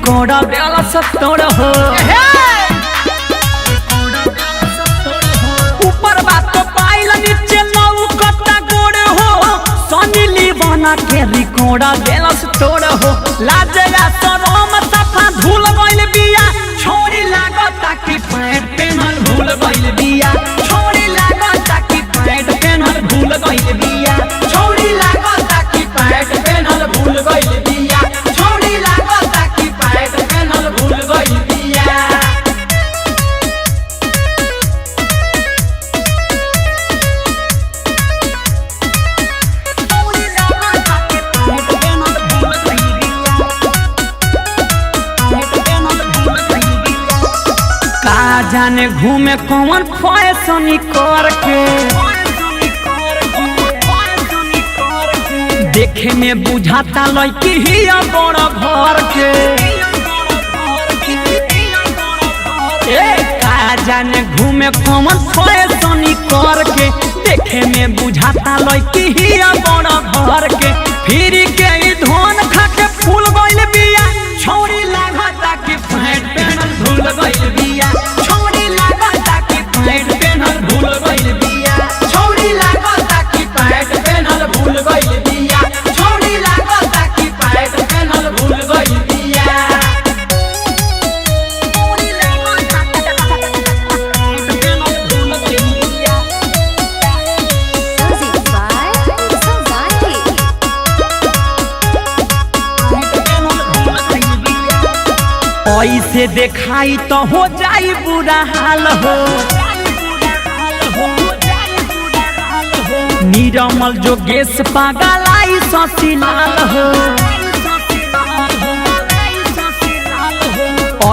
record बेला सत्तर हो ऊपर बात तो पाइल नीचे नौ कट्टा गोड़ हो सनी लीवाना के रिकॉर्ड बेला सत्तर हो लाजया शरम सफा धूल गइल बिया छोरी लागता कि पैंट पेनल भूल गइल बिया छोरी लागता कि पैंट पेनल भूल गइल बिया छोरी लागता कि पैंट पेनल भूल गइल बिया छोरी लागता कि पैंट पेनल भूल गइल बिया का जाने घूमे कौन फैशन करके देखे में बुझाता लड़की ही बड़ा घर के का जाने घूमे कौन फैशन करके देखे में बुझाता लड़की ही बड़ा घर के फिर के धन खा के फूल गइल बिया छोरी लागता कि पैंट पेनल भूल गइल बिया छोरी लागता कि पैंट पेनल भूल गइल बिया छोरी लागता कि पैंट पेनल भूल गइल बिया छोरी लागता कि पैंट पेनल भूल गइल बिया ऐसे देखाई तो हो जाई बुरा हाल हो निरमल जोगेश पागलाई ससीलाल हो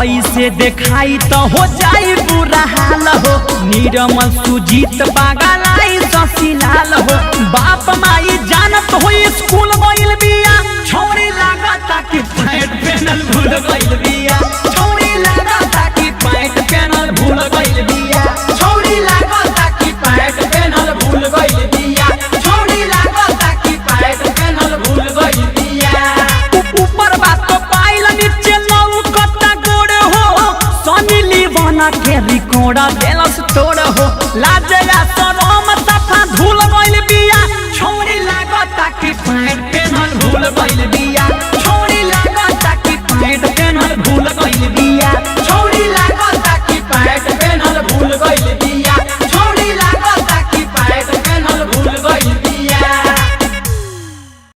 ऐसे देखाई तो हो जाई बुरा हाल हो निरमल सुजीत पागलाई ससीलाल हो बाप माई जानत हो स्कूल गइल बिया छोरी लागता कि पैंट पेनल भूल गइल बिया छोरी लागता कि पैंट पेनल भूल गइल बिया छोरी लागता कि पैंट पेनल भूल गइल बिया छोरी लागता कि पैंट पेनल भूल गइल बिया ऊपर बात तो पाइल नीचे नौ कट्टा गोड़ हो सनी लीवाना के रिकॉर्ड बेलस तोड़ हो लाज